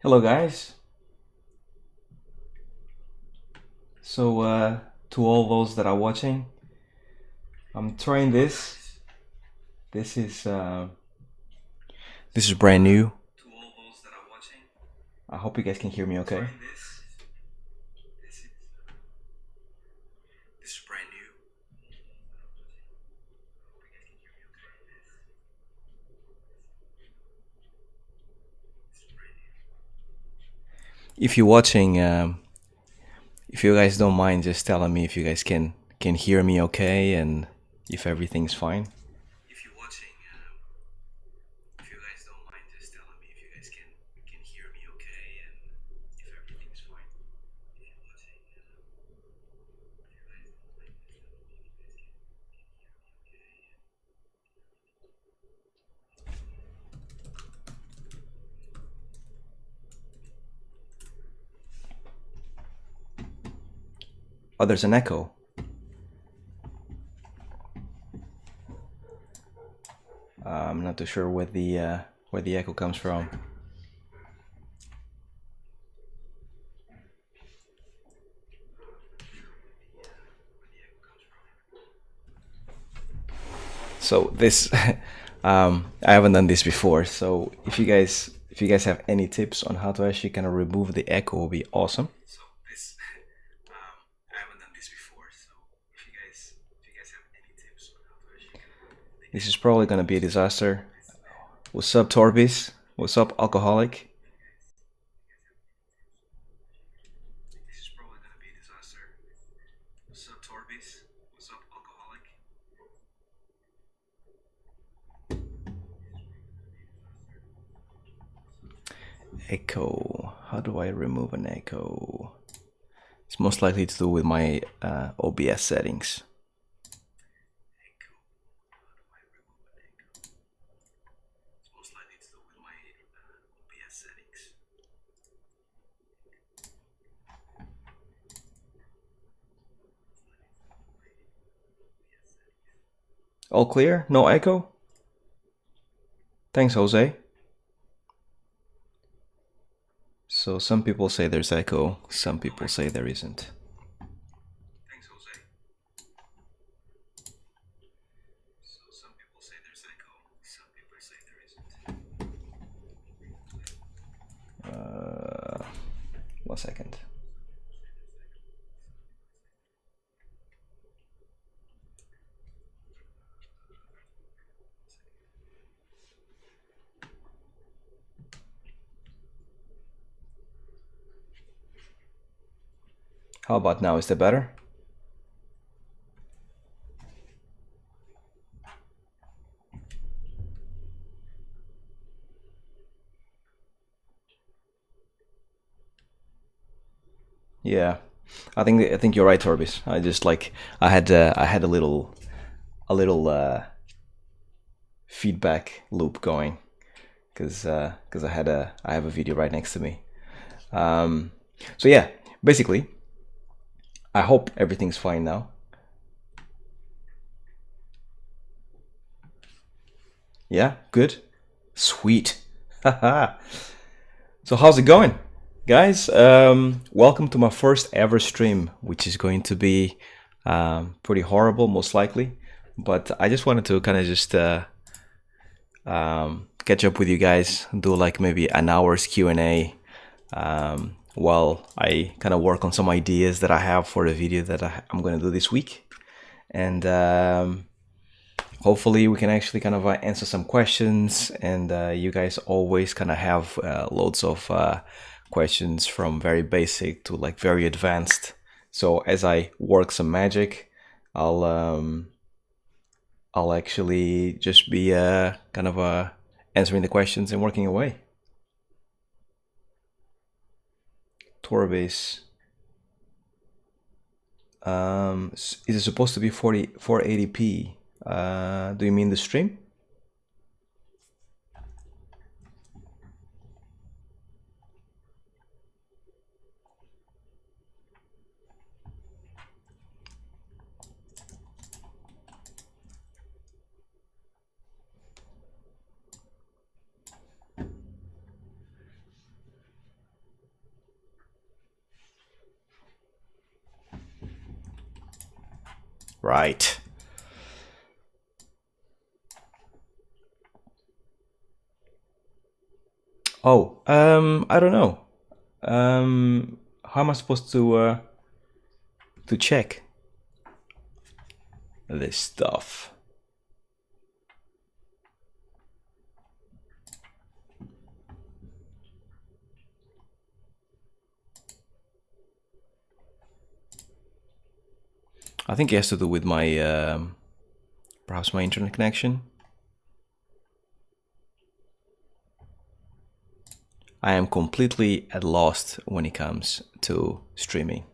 Hello guys. To all those that are watching, I'm trying this. This is uh, this is brand new. I hope you guys can hear me okay. If you're watching, if you guys don't mind just telling me if you guys can hear me okay and if everything's fine. Oh, there's an echo. I'm not too sure where the echo comes from. So this, I haven't done this before. So if you guys have any tips on how to actually kind of remove the echo, will be awesome. This is probably gonna be a disaster. What's up, Torbis? What's up, alcoholic? Echo. How do I remove an echo? It's most likely to do with my OBS settings. All clear? No echo? Thanks, Jose. So some people say there's echo, some people say there isn't. One second. How about now? Is that better? Yeah, I think you're right, Torbis. I had a little feedback loop going because I have a video right next to me. So yeah, basically, I hope everything's fine now. Yeah, good, sweet. So how's it going, guys? Welcome to my first ever stream, which is going to be pretty horrible, most likely. But I just wanted to kind of just catch up with you guys, do like maybe an hour's Q&A while I kind of work on some ideas that I have for the video that I'm going to do this week. And hopefully we can actually kind of answer some questions, and you guys always kind of have loads of questions from very basic to like very advanced. So as I work some magic, I'll actually just be kind of answering the questions and working away. Torbase. Is it supposed to be 480p? Do you mean the stream? Right. Oh, I don't know. How am I supposed to check this stuff? I think it has to do with my perhaps my internet connection. I am completely at lost when it comes to streaming.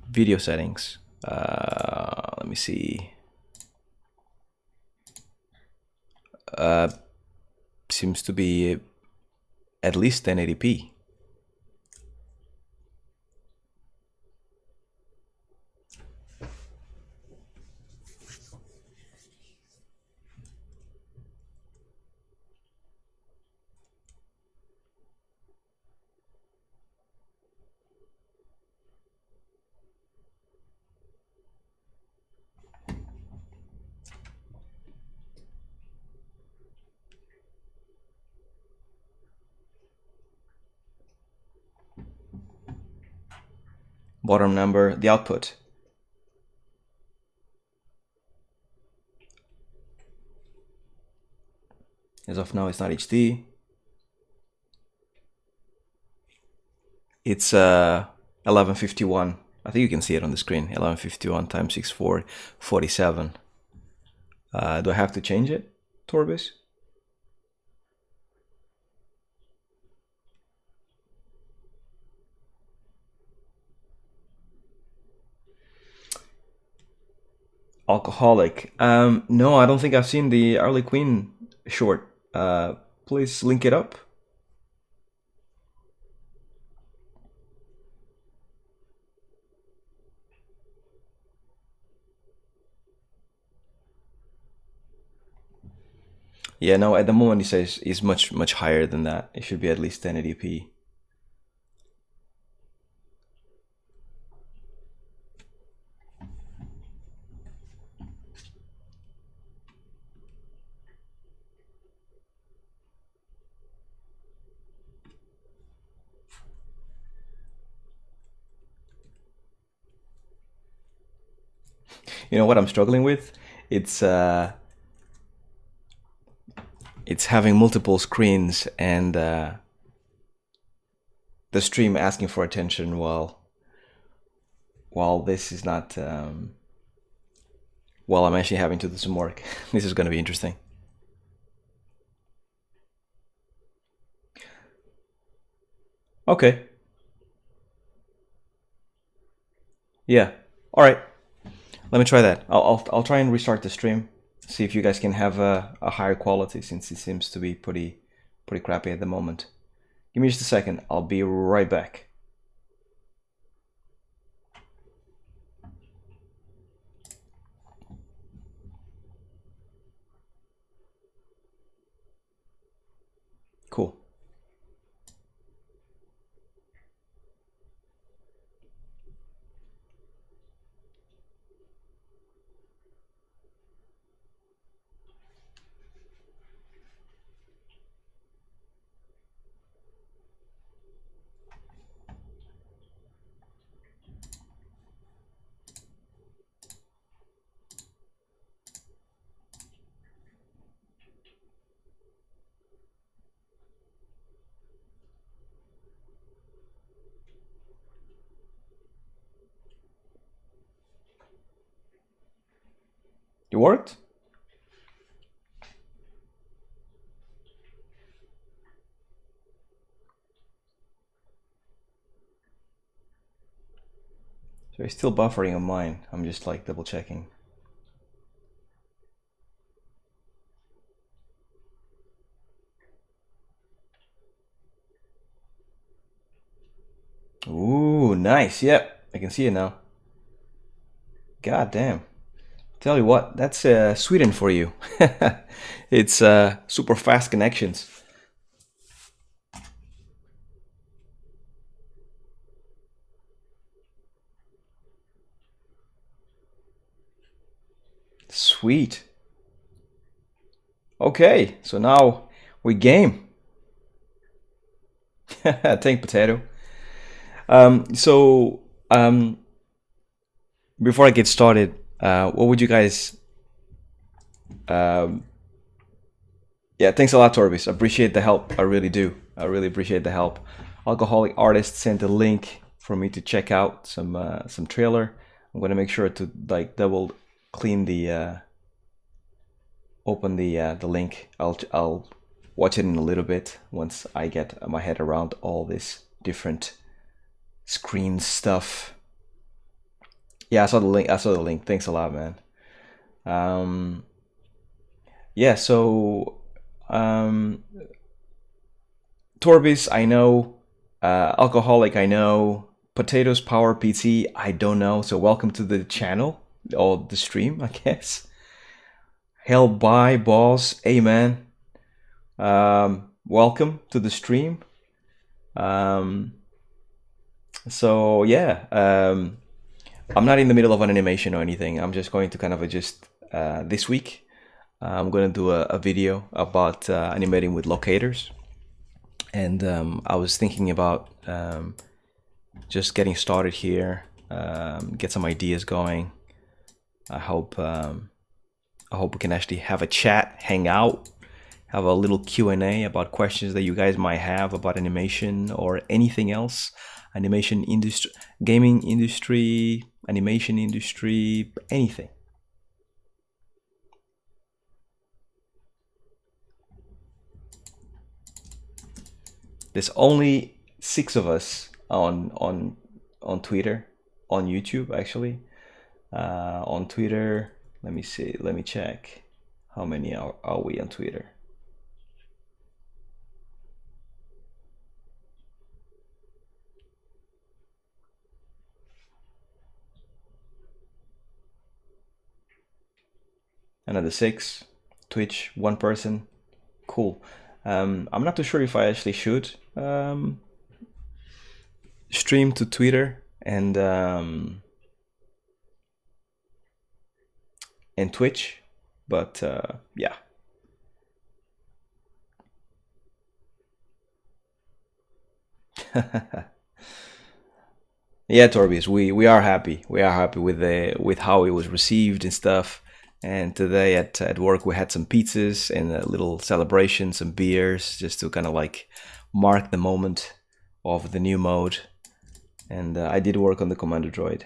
Video settings. Let me see. Seems to be at least 1080p. Bottom number, the output. As of now, it's not HD. It's 1151. I think you can see it on the screen. 1151 times 647. Do I have to change it, Torbis? Alcoholic. No, I don't think I've seen the Harley Quinn short. Please link it up. Yeah, no, at the moment it says it's much higher than that. It should be at least 1080p. You know what I'm struggling with? It's having multiple screens and the stream asking for attention while this is not while I'm actually having to do some work. This is going to be interesting. Okay. Yeah. All right. Let me try that. I'll try and restart the stream. See if you guys can have a higher quality, since it seems to be pretty crappy at the moment. Give me just a second. I'll be right back. Cool. It worked? So it's still buffering on mine. I'm just like double checking. Ooh, nice. Yep, I can see it now. God damn. Tell you what, that's Sweden for you. It's super fast connections. Sweet. Okay, so now we game. Tank potato. So before I get started, what would you guys? Um, yeah, thanks a lot, Torbis. Appreciate the help. I really do. I really appreciate the help. Alcoholic Artist sent a link for me to check out some trailer. I'm gonna make sure to like double clean the open the link. I'll watch it in a little bit once I get my head around all this different screen stuff. Yeah, I saw the link. I saw the link. Thanks a lot, man. Yeah, so Torbis, I know. Alcoholic, I know. Potatoes Power PT, I don't know. So welcome to the channel or the stream, I guess. Hell, bye, boss. Hey, man. Welcome to the stream. So yeah, I'm not in the middle of an animation or anything. I'm just going to kind of adjust this week. I'm going to do a video about animating with locators. And I was thinking about just getting started here, get some ideas going. I hope we can actually have a chat, hang out, have a little Q&A about questions that you guys might have about animation or anything else. Animation industry, gaming industry, animation industry, anything. There's only 6 of us on Twitter, on YouTube actually. On Twitter, let me see, let me check. How many are we on Twitter? Another 6. Twitch, 1 person. Cool. I'm not too sure if I actually should stream to Twitter and Twitch, but yeah. Yeah, Torbius, we are happy. We are happy with how it was received and stuff. And today at work we had some pizzas and a little celebration, some beers, just to kind of like mark the moment of the new mode. And I did work on the Commander Droid.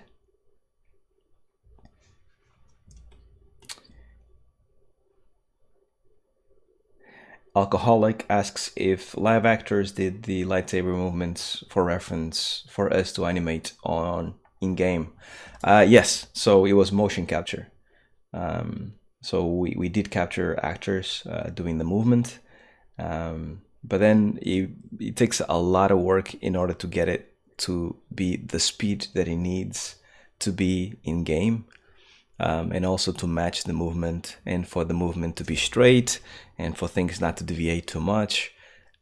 Alcoholic asks if live actors did the lightsaber movements for reference for us to animate on in-game. Yes, so it was motion capture. So we did capture actors doing the movement, but then it takes a lot of work in order to get it to be the speed that it needs to be in game, and also to match the movement and for the movement to be straight and for things not to deviate too much,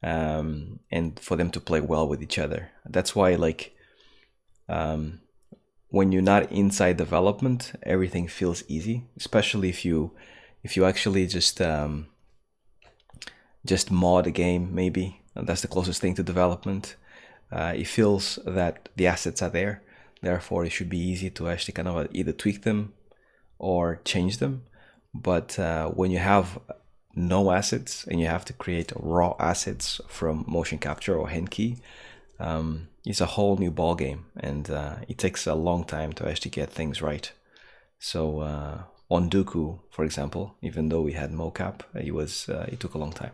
and for them to play well with each other. That's why like when you're not inside development, everything feels easy, especially if you actually just mod a game. Maybe that's the closest thing to development. It feels that the assets are there, therefore it should be easy to actually kind of either tweak them or change them. But when you have no assets and you have to create raw assets from motion capture or hand key, it's a whole new ball game, and it takes a long time to actually get things right. So on Dooku, for example, even though we had mocap, it took a long time.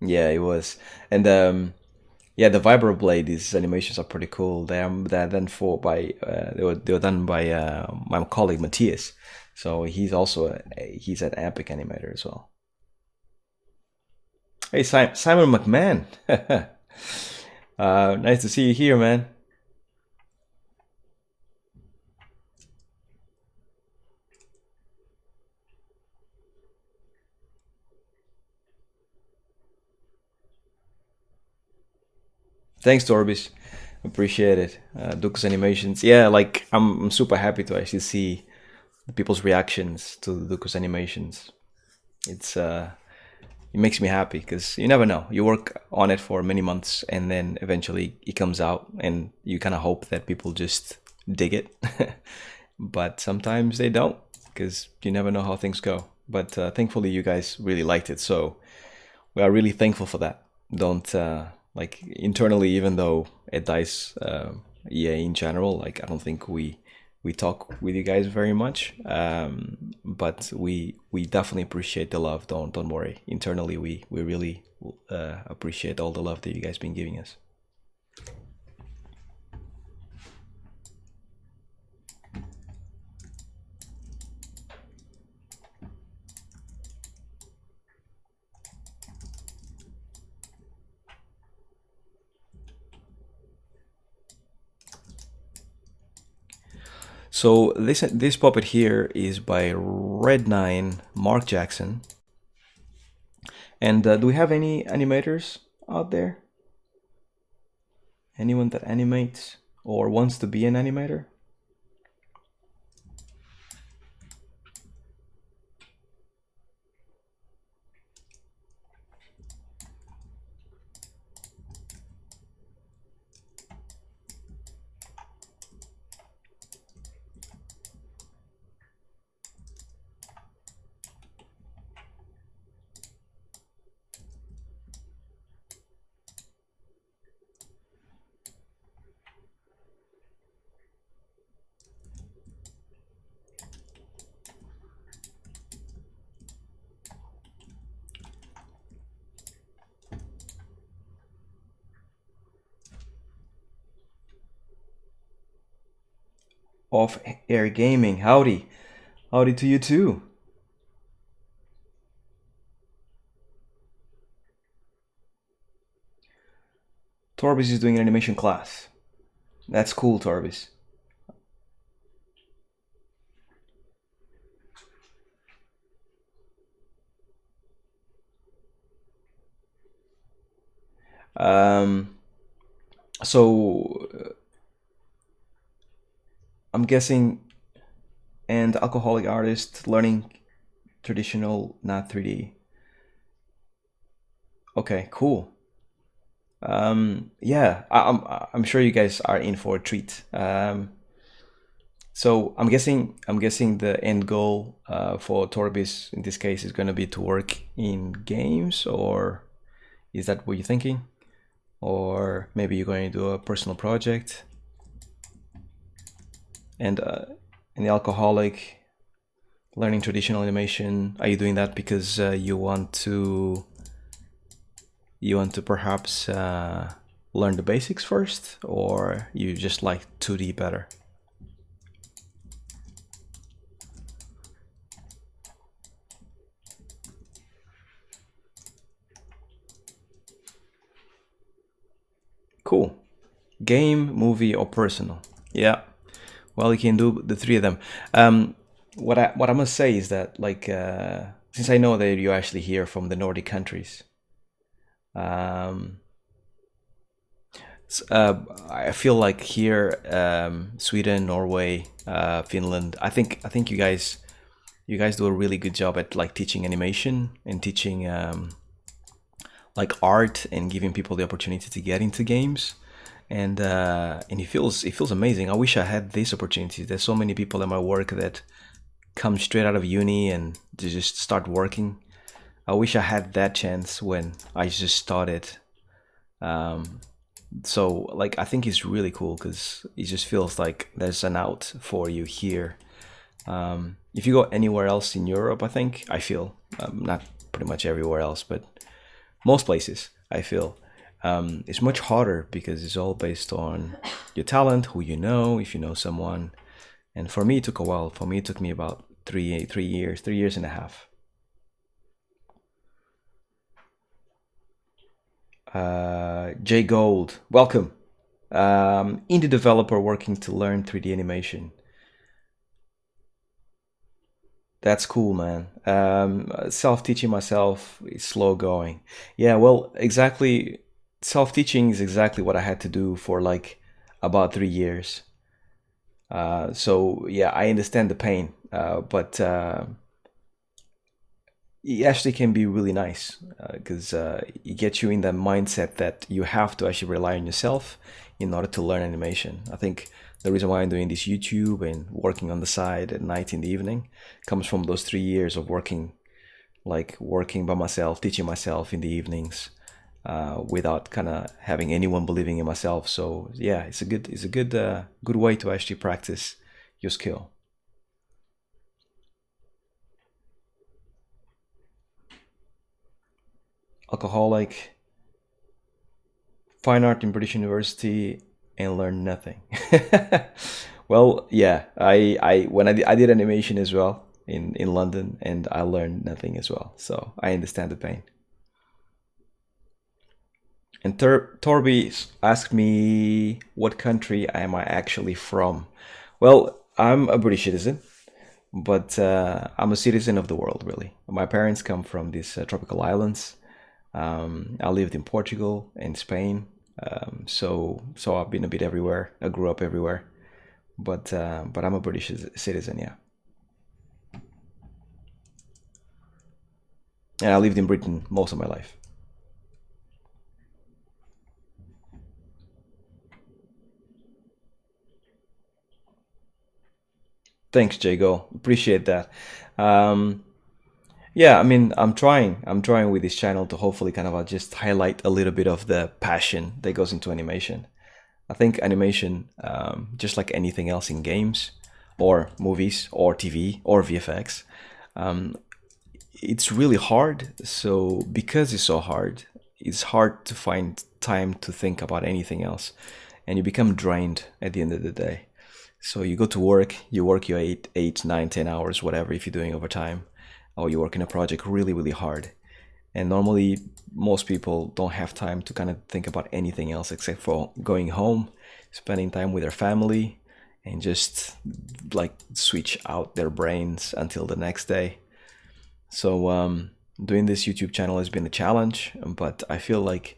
Yeah, it was, and yeah, the vibroblade. These animations are pretty cool. They're done they were done by my colleague Matthias. So he's also he's an epic animator as well. Hey, Simon McMahon. Nice to see you here, man. Thanks, Torbis. Appreciate it. Duke's animations. Yeah, like I'm super happy to actually see the people's reactions to the Duke's animations. It's it makes me happy because you never know. You work on it for many months and then eventually it comes out and you kind of hope that people just dig it. But sometimes they don't because you never know how things go. But thankfully, you guys really liked it. So we are really thankful for that. Don't like internally, even though at Dice EA in general, like I don't think we talk with you guys very much, but we definitely appreciate the love. Don't worry. Internally, we really appreciate all the love that you guys been giving us. So this puppet here is by Red Nine Mark Jackson. And do we have any animators out there? Anyone that animates or wants to be an animator? Off Air Gaming, howdy. Howdy to you too. Torbis is doing an animation class. That's cool, Torbis. Um, so I'm guessing, and alcoholic artist learning traditional, not 3D. Okay, cool. Yeah, I'm sure you guys are in for a treat. So I'm guessing the end goal for Torbis in this case is going to be to work in games, or is that what you're thinking? Or maybe you're going to do a personal project. And in the alcoholic, learning traditional animation, are you doing that because you want to perhaps learn the basics first, or you just like 2D better? Cool. Game, movie, or personal? Yeah. Well, you can do the three of them. What I must say is that, like, since I know that you're actually here from the Nordic countries, um, I feel like here, Sweden, Norway, Finland. I think you guys do a really good job at like teaching animation and teaching like art and giving people the opportunity to get into games. And it feels amazing. I wish I had these opportunities. There's so many people in my work that come straight out of uni and they just start working. I wish I had that chance when I just started. Um, so like I think it's really cool because it just feels like there's an out for you here. If you go anywhere else in Europe, I feel not pretty much everywhere else, but most places I feel it's much harder because it's all based on your talent, who you know, if you know someone. And for me, it took a while. For me, it took me about 3 years, 3 years and a half. Jay Gold, welcome. Indie developer working to learn 3D animation. That's cool, man. Self teaching myself is slow going. Yeah, well, exactly. self-teaching is exactly what I had to do for like about 3 years. So yeah, I understand the pain, but it actually can be really nice because it gets you in that mindset that you have to actually rely on yourself in order to learn animation. I think the reason why I'm doing this YouTube and working on the side at night in the evening comes from those 3 years of working, like working by myself, teaching myself in the evenings, without kind of having anyone believing in myself. So yeah, good way to actually practice your skill. Alcoholic, fine art in British University, and learn nothing. Well, yeah, I did animation as well in London, and I learned nothing as well. So I understand the pain. And Torby asked me what country am I actually from. Well, I'm a British citizen, but I'm a citizen of the world, really. My parents come from these tropical islands. I lived in Portugal and Spain, so I've been a bit everywhere. I grew up everywhere, but I'm a British citizen, yeah. And I lived in Britain most of my life. Thanks, Jago. Appreciate that. Um, yeah, I mean, I'm trying with this channel to hopefully kind of just highlight a little bit of the passion that goes into animation. I think animation, just like anything else in games or movies or TV or VFX, um, it's really hard. So because it's so hard, it's hard to find time to think about anything else, and you become drained at the end of the day. So you go to work, you work your 8, 8, 9, 10 hours, whatever, if you're doing overtime, or you work in a project really, really hard. And normally, most people don't have time to kind of think about anything else except for going home, spending time with their family, and just like switch out their brains until the next day. So, doing this YouTube channel has been a challenge, but I feel like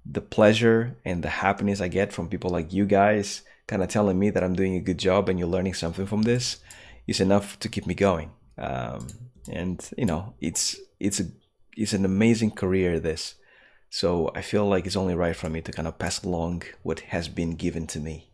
the pleasure and the happiness I get from people like you guys kind of telling me that I'm doing a good job and you're learning something from this is enough to keep me going. And you know, it's an amazing career, this. So I feel like it's only right for me to kind of pass along what has been given to me.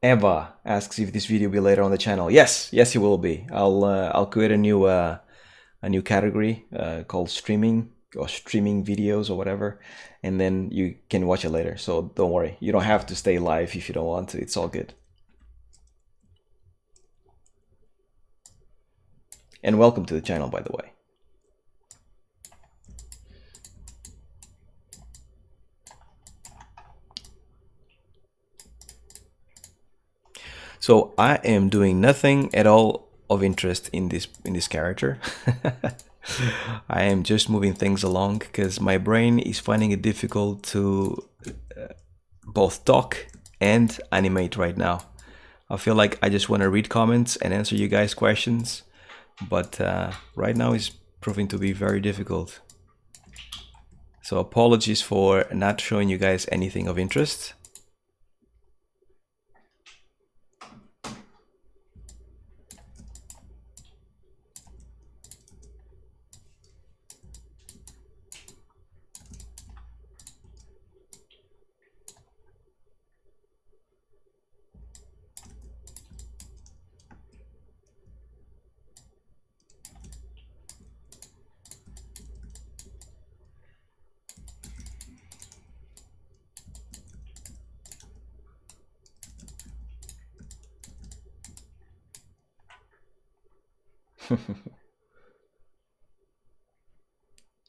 Eva asks if this video will be later on the channel. Yes, yes, it will be. I'll create a new category called streaming or streaming videos or whatever, and then you can watch it later. So don't worry, you don't have to stay live if you don't want to. It's all good. And welcome to the channel, by the way. So I am doing nothing at all of interest in this character. I am just moving things along because my brain is finding it difficult to both talk and animate right now. I feel like I just want to read comments and answer you guys' questions, but right now it's proving to be very difficult. So apologies for not showing you guys anything of interest.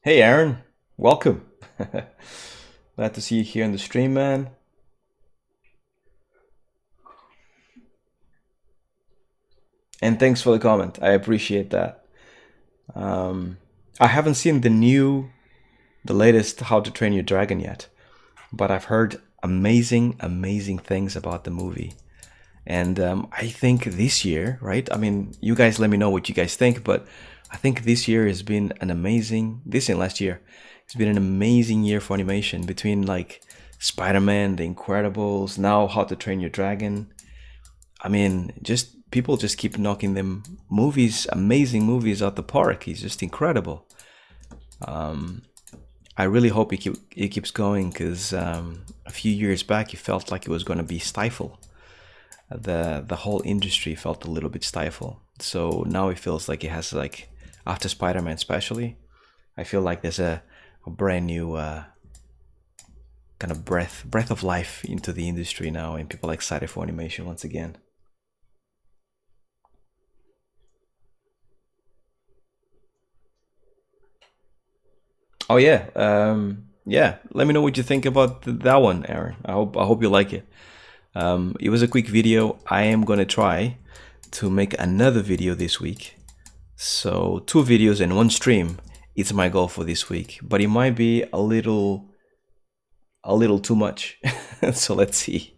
Hey Aaron, welcome. Glad to see you here in the stream, man. And thanks for the comment. I appreciate that. I haven't seen the latest How to Train Your Dragon yet, but I've heard amazing things about the movie. And I think this year, right? I mean, you guys let me know what you guys think, but I think this year has been an amazing, this and last year, it's been an amazing year for animation between like Spider-Man, The Incredibles, now How to Train Your Dragon. I mean, just people just keep knocking them movies, amazing movies out the park. It's just incredible. I really hope it keeps going because a few years back it felt like it was going to be stifled. The whole industry felt a little bit stifled. So now it feels like it has like after Spider-Man especially, I feel like there's a brand new kind of breath of life into the industry now, and people are excited for animation once again. Oh yeah, yeah. Let me know what you think about that one, Aaron. I hope you like it. It was a quick video. I am gonna try to make another video this week. So 2 videos and 1 stream. It's my goal for this week, but it might be a little too much. So let's see.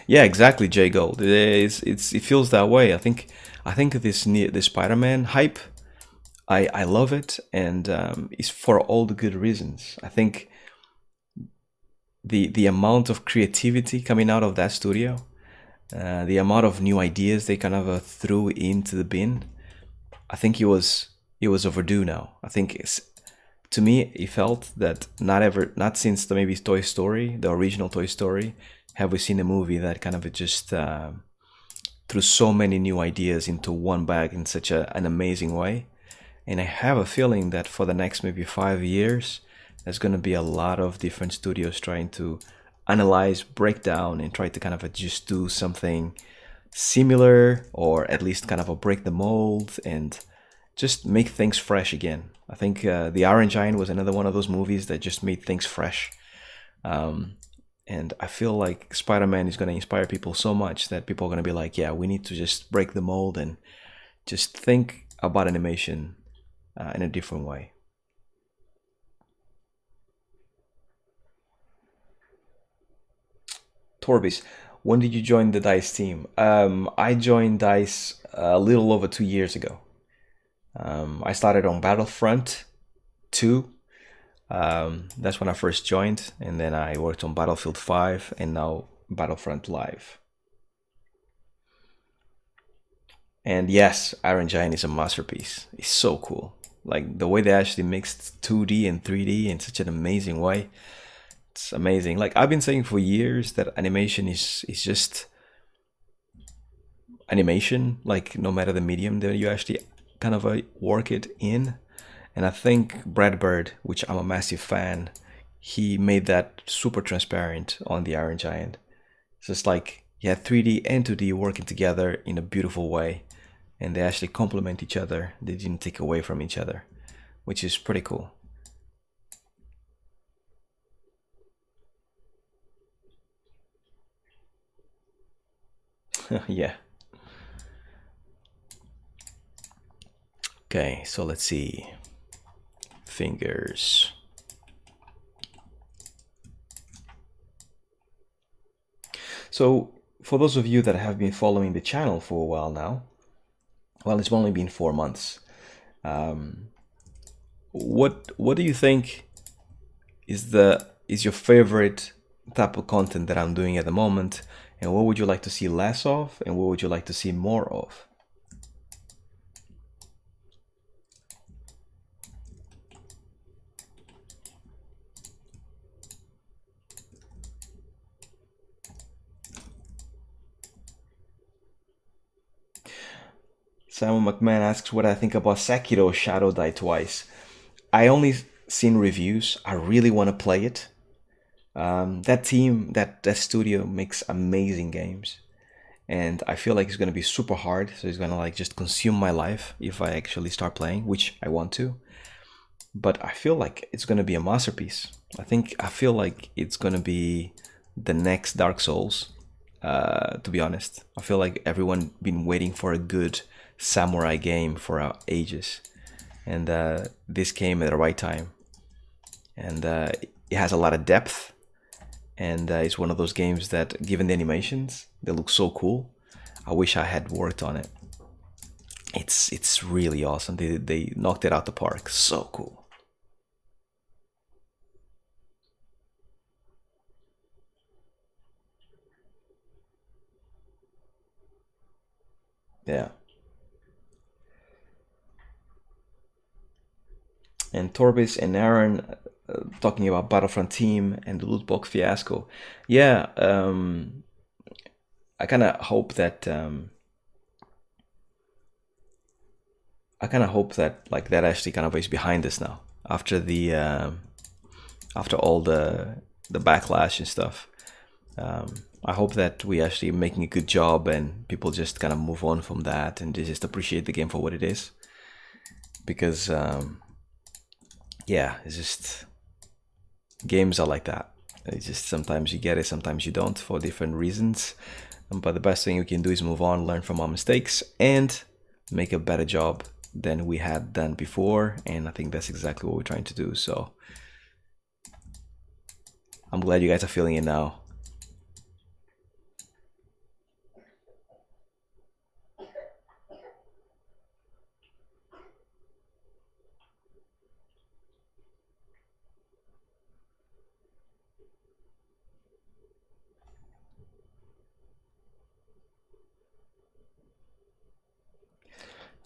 Yeah, exactly, Jay Gold. It feels that way. I think this Spider-Man hype. I love it, and it's for all the good reasons. I think the amount of creativity coming out of that studio, the amount of new ideas they kind of threw into the bin. I think it was overdue now. I think to me it felt that not since the maybe Toy Story, the original Toy Story, have we seen a movie that kind of just threw so many new ideas into one bag in such an amazing way. And I have a feeling that for the next maybe 5 years, there's going to be a lot of different studios trying to analyze, break down, and try to kind of just do something similar, or at least kind of a break the mold and just make things fresh again. I think The Iron Giant was another one of those movies that just made things fresh. Um, and I feel like Spider-Man is going to inspire people so much that people are going to be like, yeah, we need to just break the mold and just think about animation in a different way. Torbis, when did you join the Dice team? I joined Dice a little over 2 years ago. I started on Battlefront 2. That's when I first joined, and then I worked on Battlefield 5 and now Battlefront Live. And yes, Iron Giant is a masterpiece. It's so cool. Like the way they actually mixed 2D and 3D in such an amazing way. It's amazing. Like I've been saying for years that animation is just animation, like no matter the medium that you actually kind of work it in. And I think Brad Bird, which I'm a massive fan, he made that super transparent on the Iron Giant. It's just like you had 3D and 2D working together in a beautiful way, and they actually complement each other. They didn't take away from each other, which is pretty cool. Yeah. Okay, so let's see. Fingers. So, for those of you that have been following the channel for a while now, well, it's only been 4 months. Um, what do you think is your favorite type of content that I'm doing at the moment, and what would you like to see less of, and what would you like to see more of? Simon McMahon asks what I think about Sekiro Shadow Die Twice. I only seen reviews. I really want to play it. That team, that studio makes amazing games, and I feel like it's gonna be super hard. So it's gonna like just consume my life if I actually start playing, which I want to. But I feel like it's gonna be a masterpiece. I feel like it's gonna be the next Dark Souls. To be honest, I feel like everyone been waiting for a good samurai game for ages, and this came at the right time, and it has a lot of depth, and it's one of those games that, given the animations, they look so cool. I wish I had worked on it. It's really awesome. They knocked it out the park. So cool. Yeah. And Torbis and Aaron talking about Battlefront Team and the loot box fiasco. Yeah, I kind of hope that like that actually kind of is behind us now after the after all the backlash and stuff. I hope that we actually making a good job and people just kind of move on from that and just appreciate the game for what it is. Because yeah, it's just games are like that. It's just sometimes you get it, sometimes you don't for different reasons. But the best thing we can do is move on, learn from our mistakes, and make a better job than we had done before. And I think that's exactly what we're trying to do. So I'm glad you guys are feeling it now.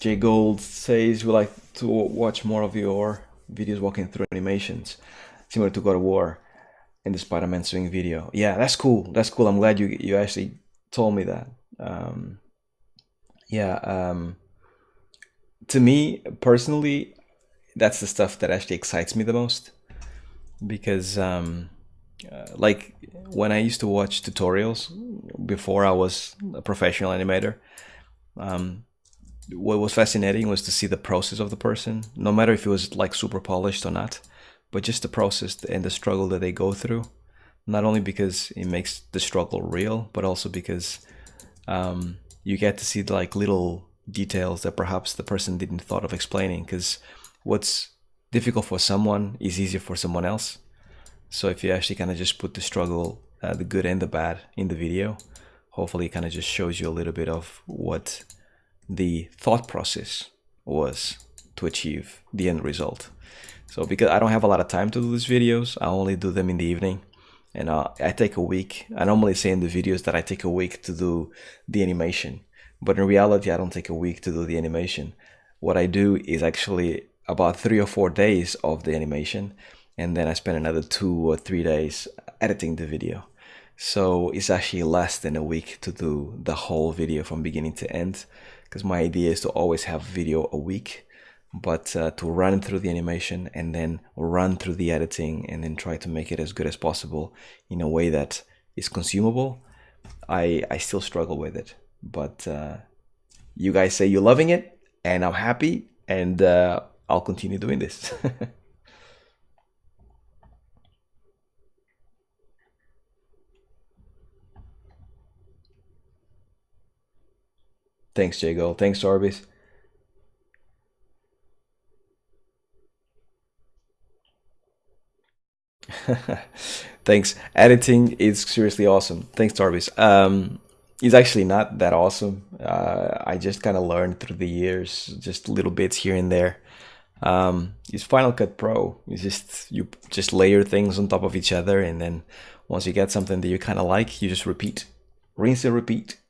Jay Gold says we like to watch more of your videos walking through animations, similar to God of War and the Spider-Man swing video. Yeah, that's cool. That's cool. I'm glad you actually told me that. Yeah, to me personally, that's the stuff that actually excites me the most because, like, when I used to watch tutorials before I was a professional animator, what was fascinating was to see the process of the person, no matter if it was like super polished or not, but just the process and the struggle that they go through. Not only because it makes the struggle real, but also because you get to see like little details that perhaps the person didn't thought of explaining. Because what's difficult for someone is easier for someone else. So if you actually kind of just put the struggle, the good and the bad in the video, hopefully it kind of just shows you a little bit of what the thought process was to achieve the end result. So because I don't have a lot of time to do these videos, I only do them in the evening. And I take a week. I normally say in the videos that I take a week to do the animation. But in reality, I don't take a week to do the animation. What I do is actually about 3 or 4 days of the animation. And then I spend another 2 or 3 days editing the video. So it's actually less than a week to do the whole video from beginning to end. Because my idea is to always have video a week, but to run through the animation and then run through the editing and then try to make it as good as possible in a way that is consumable, I still struggle with it. But you guys say you're loving it, and I'm happy, and I'll continue doing this. Thanks, Jago. Thanks, Orbis. Thanks. Editing is seriously awesome. Thanks, Jarvis. It's actually not that awesome. I just kind of learned through the years, just little bits here and there. It's Final Cut Pro. It's just you just layer things on top of each other, and then once you get something that you kind of like, you just repeat, rinse and repeat.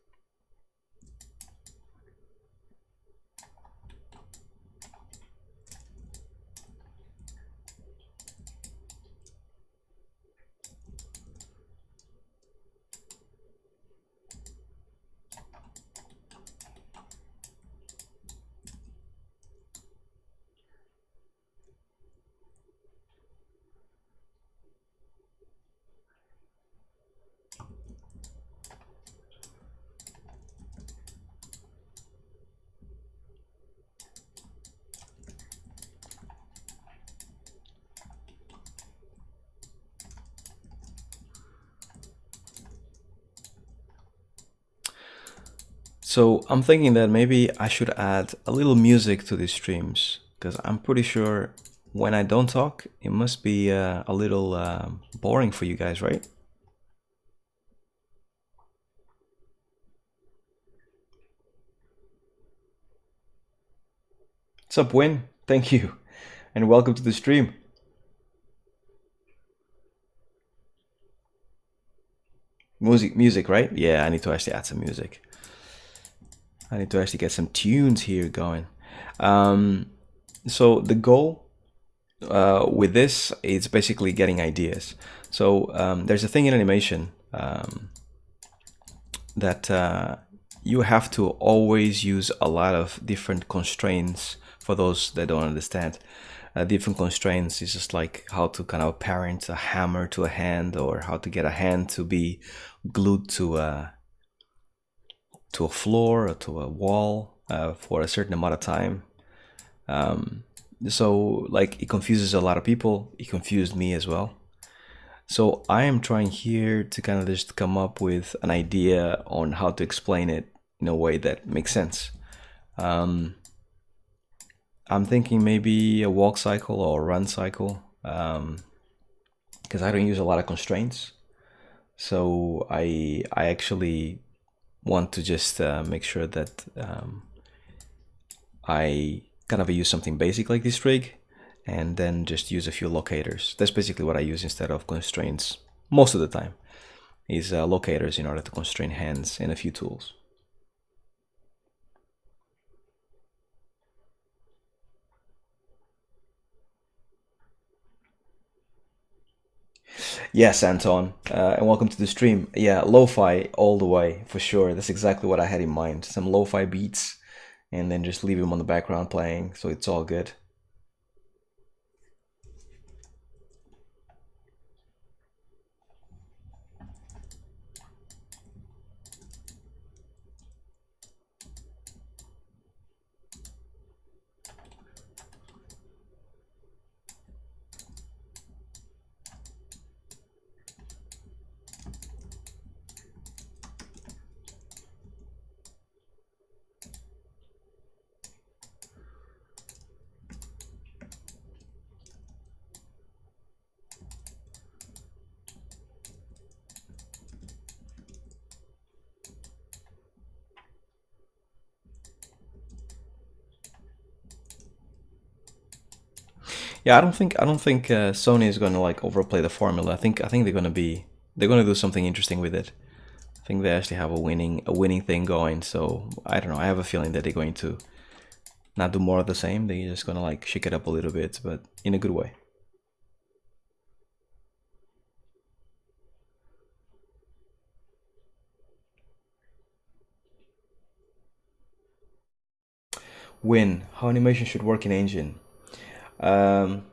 So I'm thinking that maybe I should add a little music to these streams, because I'm pretty sure when I don't talk, it must be a little boring for you guys, right? What's up, Win? Thank you, and welcome to the stream. Music, right? Yeah, I need to actually add some music. I need to actually get some tunes here going. So the goal with this is basically getting ideas. So there's a thing in animation that you have to always use a lot of different constraints for those that don't understand. Different constraints is just like how to kind of parent a hammer to a hand, or how to get a hand to be glued to a floor or to a wall for a certain amount of time. So like it confuses a lot of people. It confused me as well. So I am trying here to kind of just come up with an idea on how to explain it in a way that makes sense. I'm thinking maybe a walk cycle or a run cycle, because I don't use a lot of constraints. So I actually want to just make sure that I kind of use something basic like this rig, and then just use a few locators. That's basically what I use instead of constraints most of the time, is locators in order to constrain hands and a few tools. Yes, Anton, and welcome to the stream. Yeah, lo-fi all the way, for sure. That's exactly what I had in mind. Some lo-fi beats, and then just leave them on the background playing, so it's all good. Yeah, I don't think Sony is gonna like overplay the formula. I think they're gonna do something interesting with it. I think they actually have a winning thing going. So I don't know. I have a feeling that they're going to not do more of the same. They're just gonna like shake it up a little bit, but in a good way. Win how animation should work in engine. Um,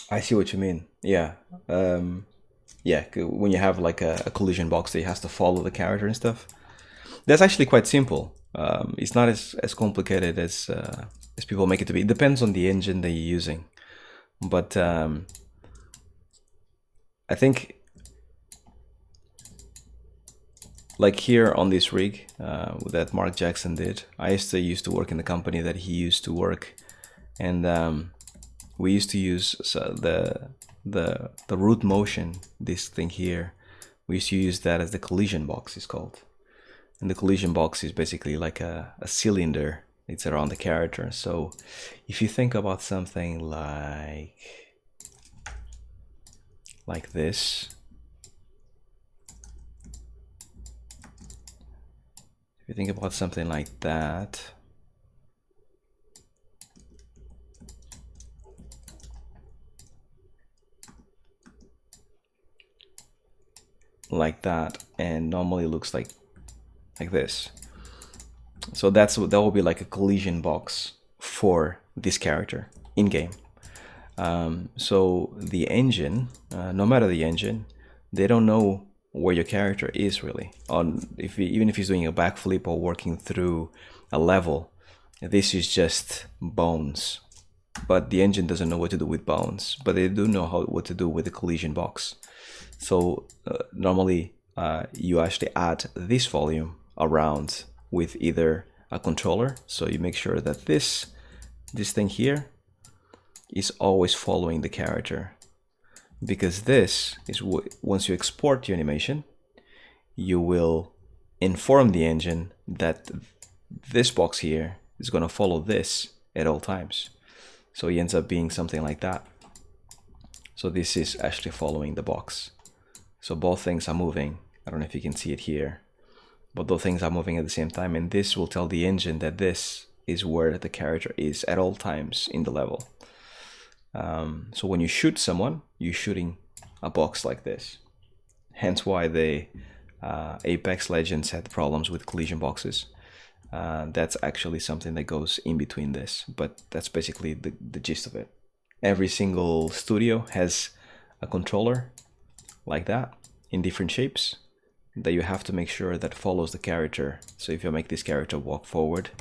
I see what you mean. Yeah. Yeah. When you have like a collision box that has to follow the character and stuff, that's actually quite simple. It's not as complicated as people make it to be. It depends on the engine that you're using, but I think like here on this rig that Mark Jackson did, I used to work in the company that he used to work, and we used to use the root motion, this thing here. We used to use that as the collision box, is called. And the collision box is basically like a cylinder. It's around the character. So if you think about something like this, if you think about something like that, and normally looks like this. So that will be like a collision box for this character in game. So the engine, no matter the engine, they don't know where your character is really. Even if he's doing a backflip or working through a level, this is just bones. But the engine doesn't know what to do with bones, but they do know what to do with the collision box. So normally you actually add this volume around with either a controller. So you make sure that this thing here is always following the character, because this is once you export your animation, you will inform the engine that this box here is going to follow this at all times. So it ends up being something like that. So this is actually following the box. So both things are moving. I don't know if you can see it here, but those things are moving at the same time, and this will tell the engine that this is where the character is at all times in the level. So when you shoot someone, you're shooting a box like this. Hence why the Apex Legends had problems with collision boxes. That's actually something that goes in between this, but that's basically the gist of it. Every single studio has a controller like that in different shapes that you have to make sure that follows the character. So if you make this character walk forward,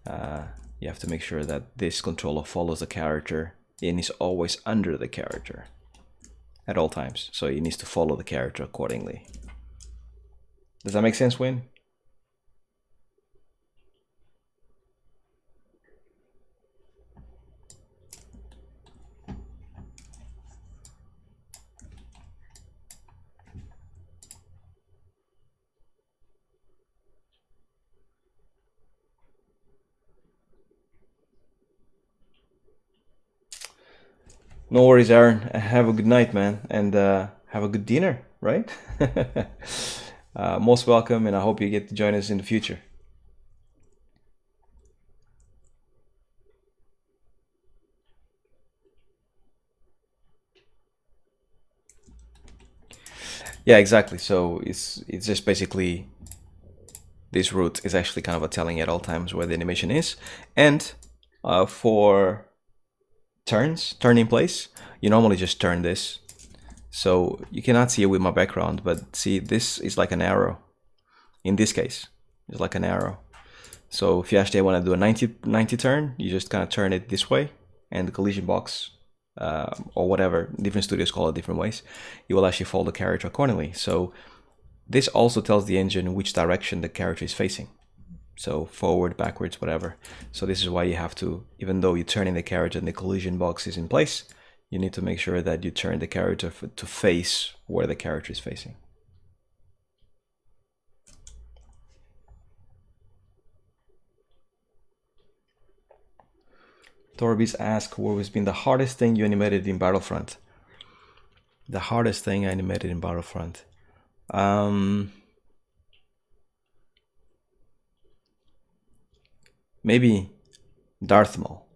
you have to make sure that this controller follows the character and is always under the character at all times. So it needs to follow the character accordingly. Does that make sense, Win? No worries, Aaron. Have a good night, man, and have a good dinner, right? Most welcome, and I hope you get to join us in the future. Yeah, exactly. So it's just basically this route is actually kind of a telling at all times where the animation is, and for turn in place, you normally just turn this. So you cannot see it with my background, but see, this is like an arrow. In this case, it's like an arrow. So if you actually want to do a 90 turn, you just kind of turn it this way, and the collision box, or whatever, different studios call it different ways, you will actually follow the character accordingly. So this also tells the engine which direction the character is facing. So forward, backwards, whatever. So this is why you have to, even though you're turning the character and the collision box is in place, you need to make sure that you turn the character to face where the character is facing. Torbis asked, what has been the hardest thing you animated in Battlefront? The hardest thing I animated in Battlefront. Maybe Darth Maul.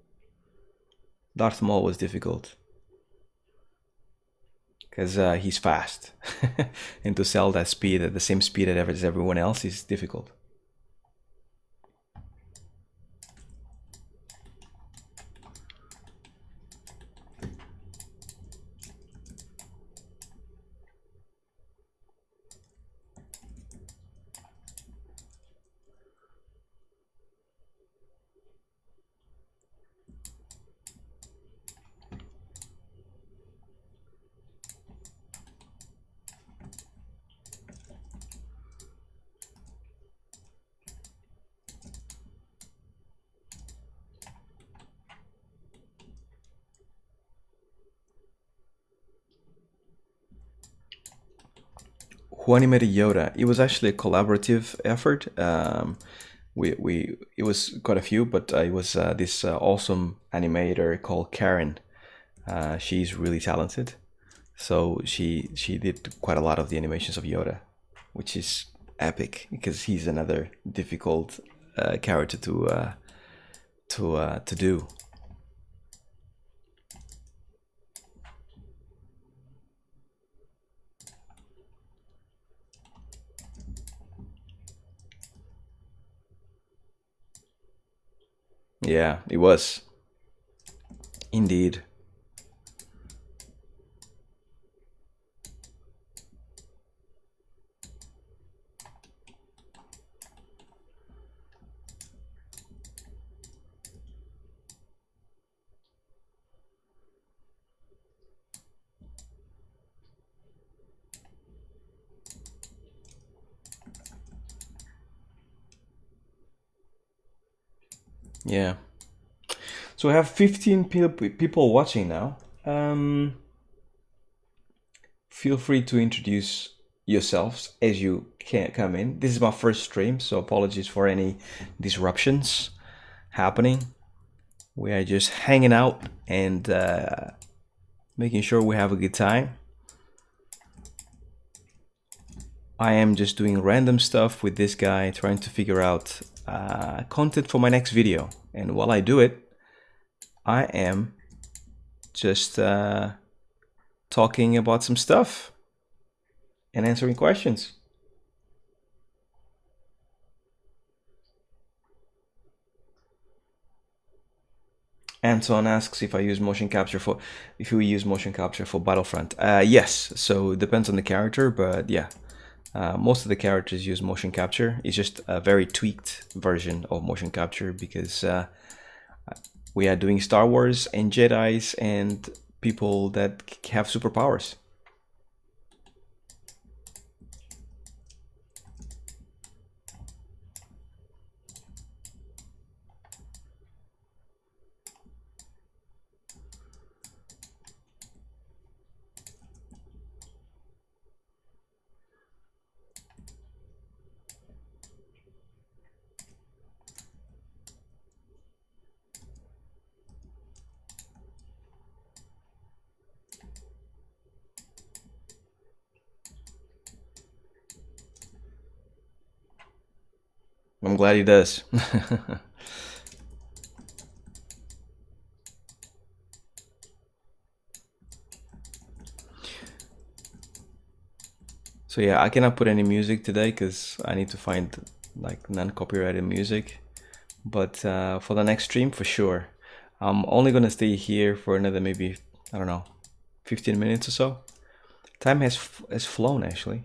Darth Maul was difficult because he's fast, and to sell that speed at the same speed as everyone else is difficult. Who animated Yoda? It was actually a collaborative effort. It was quite a few, but it was this awesome animator called Karen. She's really talented, so she did quite a lot of the animations of Yoda, which is epic because he's another difficult character to do. Yeah, it was indeed. Yeah. So we have 15 people watching now. Feel free to introduce yourselves as you can come in. This is my first stream, so apologies for any disruptions happening. We are just hanging out and making sure we have a good time. I am just doing random stuff with this guy, trying to figure out content for my next video. And while I do it, I am just talking about some stuff and answering questions. Anton asks if you use motion capture for Battlefront. Yes, so it depends on the character, but yeah, most of the characters use motion capture. It's just a very tweaked version of motion capture because we are doing Star Wars and Jedis and people that have superpowers. I'm glad he does. So yeah, I cannot put any music today because I need to find like non-copyrighted music. But for the next stream, for sure. I'm only gonna stay here for another maybe, I don't know, 15 minutes or so. Time has flown actually.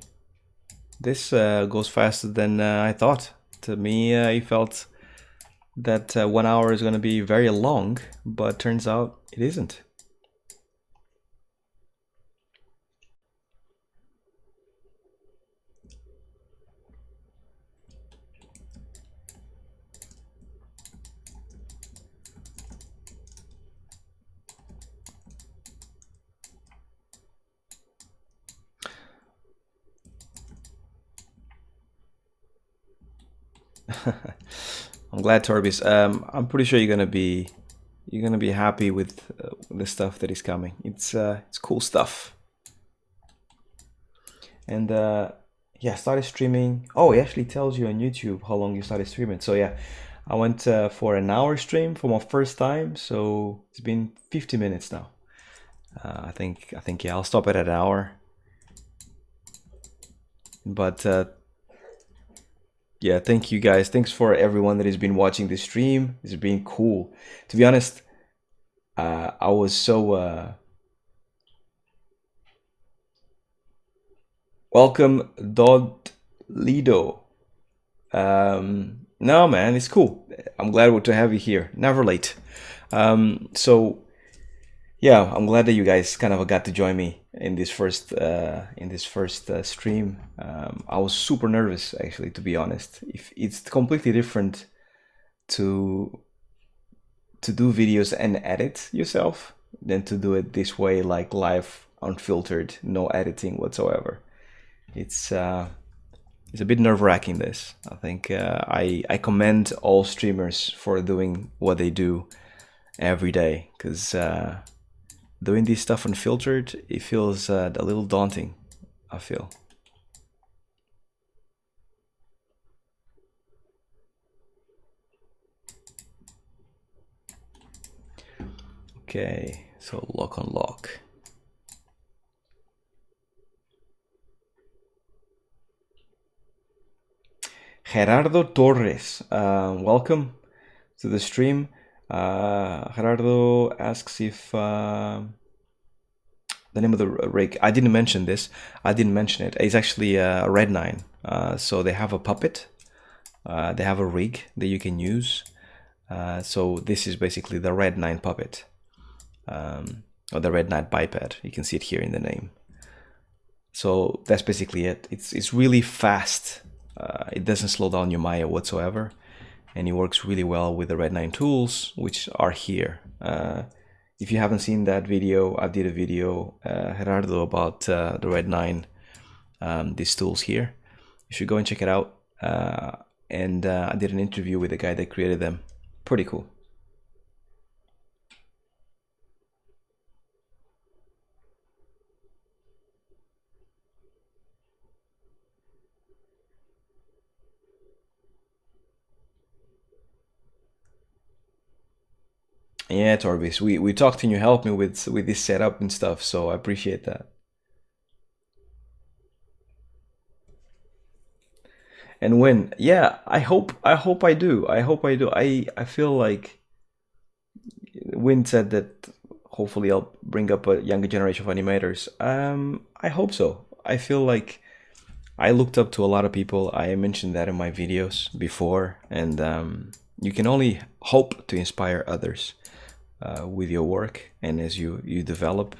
This goes faster than I thought. To me, it felt that 1 hour is gonna be very long, but turns out it isn't. I'm glad, Torbis. I'm pretty sure you're gonna be happy with the stuff that is coming. It's cool stuff. And yeah, started streaming. Oh, it actually tells you on YouTube how long you started streaming. So yeah, I went for an hour stream for my first time. So it's been 50 minutes now. I think yeah, I'll stop it at an hour. But yeah, thank you guys. Thanks for everyone that has been watching this stream. It's been cool. To be honest, I was so welcome, Dodd Lido. No, man, it's cool. I'm glad to have you here. Never late. So yeah, I'm glad that you guys kind of got to join me in this first stream. I was super nervous, actually, to be honest. If it's completely different to do videos and edit yourself than to do it this way, like live, unfiltered, no editing whatsoever. It's a bit nerve-wracking. This, I think, I commend all streamers for doing what they do every day, because doing this stuff unfiltered, it feels a little daunting, I feel. Okay, so lock on lock. Gerardo Torres, welcome to the stream. Gerardo asks if the name of the rig. I didn't mention this. I didn't mention it. It's actually a Red 9. So they have a puppet. They have a rig that you can use. So this is basically the Red 9 puppet. Or the Red 9 biped. You can see it here in the name. So that's basically it. It's really fast. It doesn't slow down your Maya whatsoever. and he works really well with the Red 9 tools, which are here. If you haven't seen that video, I did a video, Gerardo, about the Red 9, these tools here. You should go and check it out. And I did an interview with the guy that created them. Pretty cool. Yeah, Torbis, we talked and you helped me with this setup and stuff, so I appreciate that. And when, yeah, I hope I do. I hope I do. I feel like Win said that hopefully I'll bring up a younger generation of animators. I hope so. I feel like I looked up to a lot of people. I mentioned that in my videos before, and you can only hope to inspire others with your work and as you develop.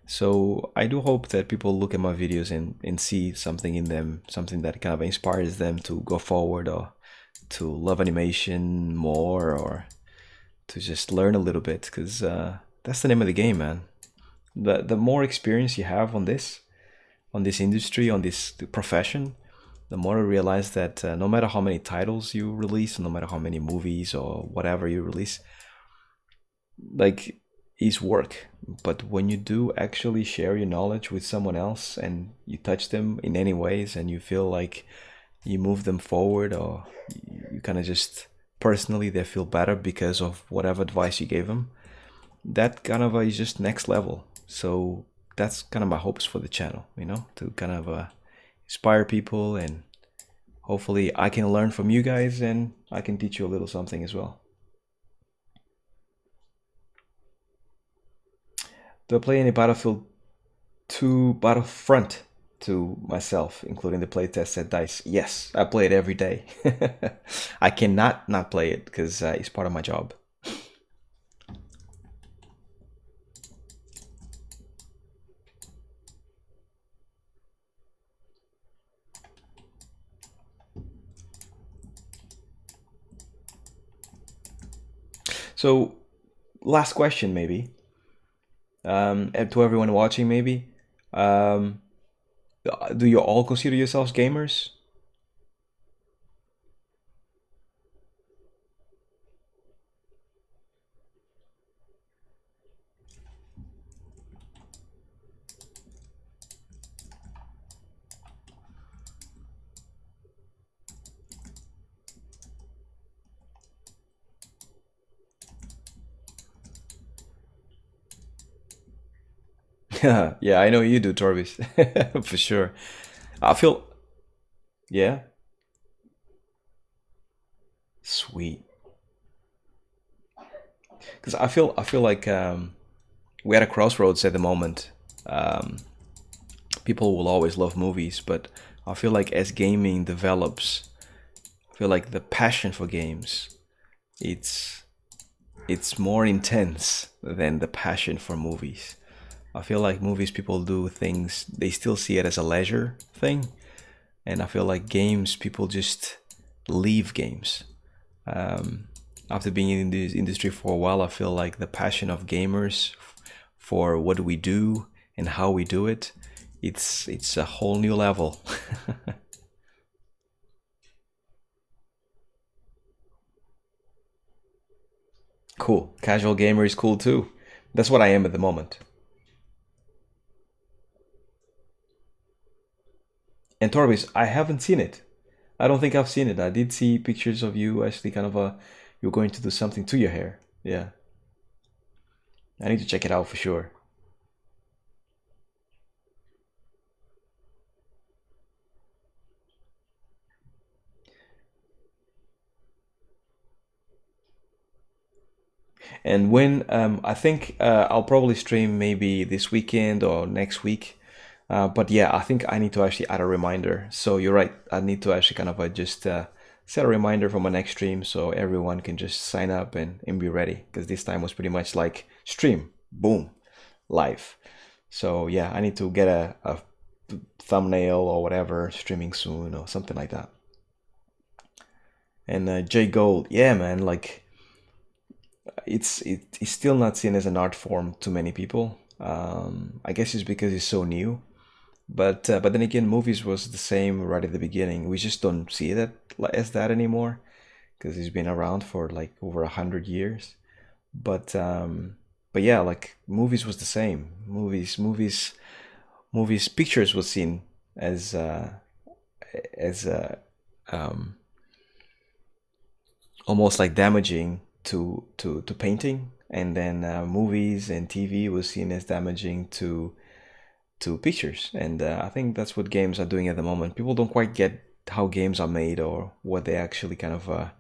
So I do hope that people look at my videos and see something in them, something that kind of inspires them to go forward or to love animation more or to just learn a little bit, because that's the name of the game, man. The more experience you have on this industry, on this profession, the more I realize that no matter how many titles you release, no matter how many movies or whatever you release, like, is work. But when you do actually share your knowledge with someone else and you touch them in any ways and you feel like you move them forward, or you kind of just personally they feel better because of whatever advice you gave them, that kind of is just next level. So that's kind of my hopes for the channel, to kind of inspire people, and hopefully I can learn from you guys and I can teach you a little something as well. Do I play any Battlefield 2 Battlefront to myself, including the playtest at DICE? Yes, I play it every day. I cannot not play it because it's part of my job. So, last question, maybe, and to everyone watching, maybe. Um, do you all consider yourselves gamers? Yeah, I know you do, Torvis, for sure. I feel, yeah, sweet. Because I feel like we're at a crossroads at the moment. Um, People will always love movies, but I feel like as gaming develops, I feel like the passion for games, it's it's more intense than the passion for movies. I feel like movies, people do things, they still see it as a leisure thing, and I feel like games, people just leave games. Um, After being in this industry for a while, I feel like the passion of gamers for what we do and how we do it, it's a whole new level. Cool. Casual gamer is cool too. That's what I am at the moment. And Torvis, I haven't seen it. I don't think I've seen it. I did see pictures of you actually kind of you're going to do something to your hair. Yeah. I need to check it out for sure. And when I think I'll probably stream maybe this weekend or next week. But yeah, I think I need to actually add a reminder. So you're right. I need to actually kind of just set a reminder for my next stream so everyone can just sign up and be ready. Because this time was pretty much like stream, boom, live. So yeah, I need to get a thumbnail or whatever streaming soon or something like that. And Jay Gold, yeah, man, like it's still not seen as an art form to many people. I guess it's because it's so new. But then again, movies was the same right at the beginning. We just don't see that as that anymore because it's been around for like over 100 years. But but yeah, like movies was the same. Pictures was seen as as um, almost like damaging to painting, and then movies and TV was seen as damaging to pictures. And I think that's what games are doing at the moment. People don't quite get how games are made or what they actually kind of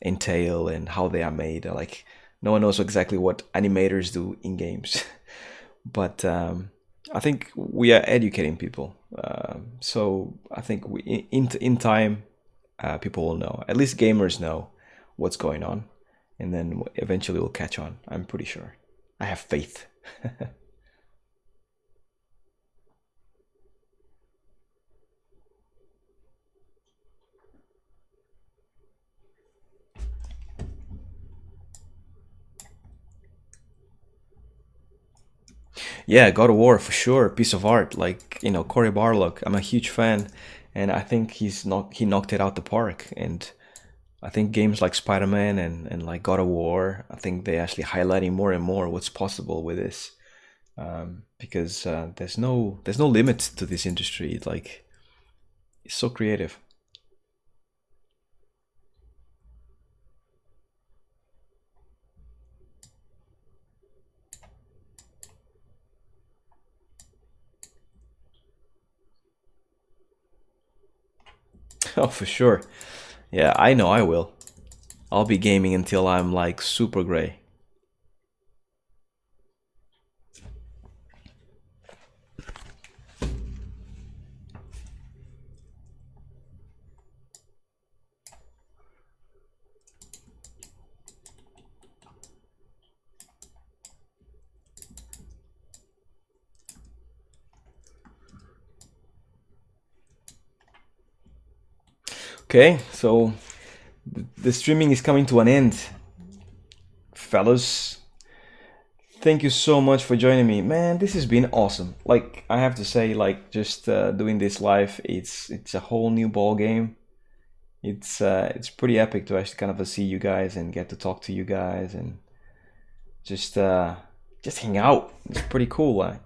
entail and how they are made. Like no one knows exactly what animators do in games, but I think we are educating people. So I think in time, people will know. At least gamers know what's going on, and then eventually we'll catch on. I'm pretty sure. I have faith. Yeah, God of War for sure, piece of art. Like Cory Barlog, I'm a huge fan, and I think he knocked it out the park. And I think games like Spider-Man and like God of War, I think they actually highlighting more and more what's possible with this, because there's no limit to this industry. Like it's so creative. Oh, for sure. Yeah, I know I will. I'll be gaming until I'm like super gray. Okay, so the streaming is coming to an end, fellas. Thank you so much for joining me, man. This has been awesome. Like I have to say, like just doing this live, it's a whole new ball game. It's pretty epic to actually kind of see you guys and get to talk to you guys and just uh, just hang out. It's pretty cool.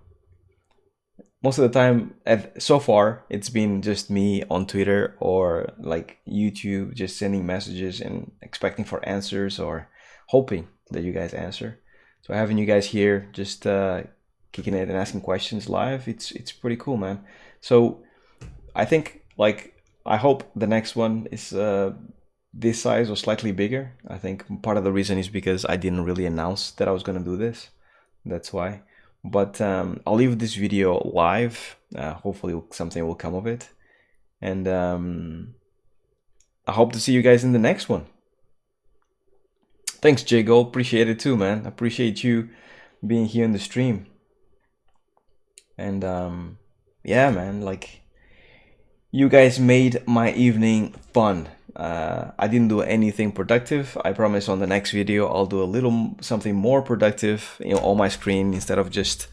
Most of the time, so far, it's been just me on Twitter or like YouTube, just sending messages and expecting for answers or hoping that you guys answer. So having you guys here, just kicking it and asking questions live, it's pretty cool, man. So I think like I hope the next one is this size or slightly bigger. I think part of the reason is because I didn't really announce that I was gonna do this. That's why. But I'll leave this video live. Hopefully something will come of it. And I hope to see you guys in the next one. Thanks, J Gold. Appreciate it too, man. Appreciate you being here in the stream. And yeah, man, like you guys made my evening fun. I didn't do anything productive. I promise on the next video I'll do a little something more productive, on my screen instead of just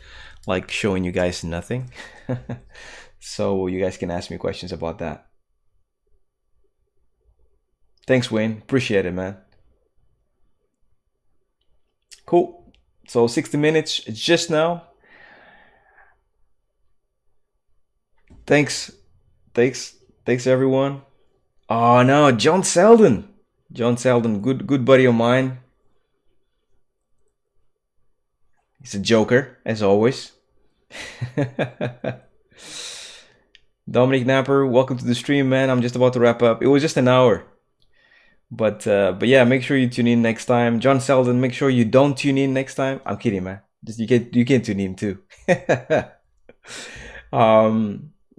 like showing you guys nothing. So you guys can ask me questions about that. Thanks, Wayne. Appreciate it, man. Cool. So 60 minutes just now. Thanks. Thanks. Thanks, everyone. Oh no, John Selden. John Selden, good buddy of mine. He's a joker, as always. Dominic Napper, welcome to the stream, man. I'm just about to wrap up. It was just an hour. But yeah, make sure you tune in next time. John Selden, make sure you don't tune in next time. I'm kidding, man. Just you can tune in too.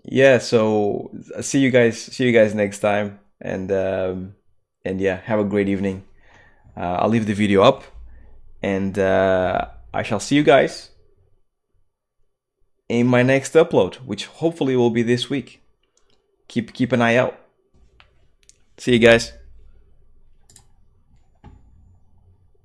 Yeah, so see you guys next time, and yeah, have a great evening. I'll leave the video up, and I shall see you guys in my next upload, which hopefully will be this week. Keep an eye out. See you guys.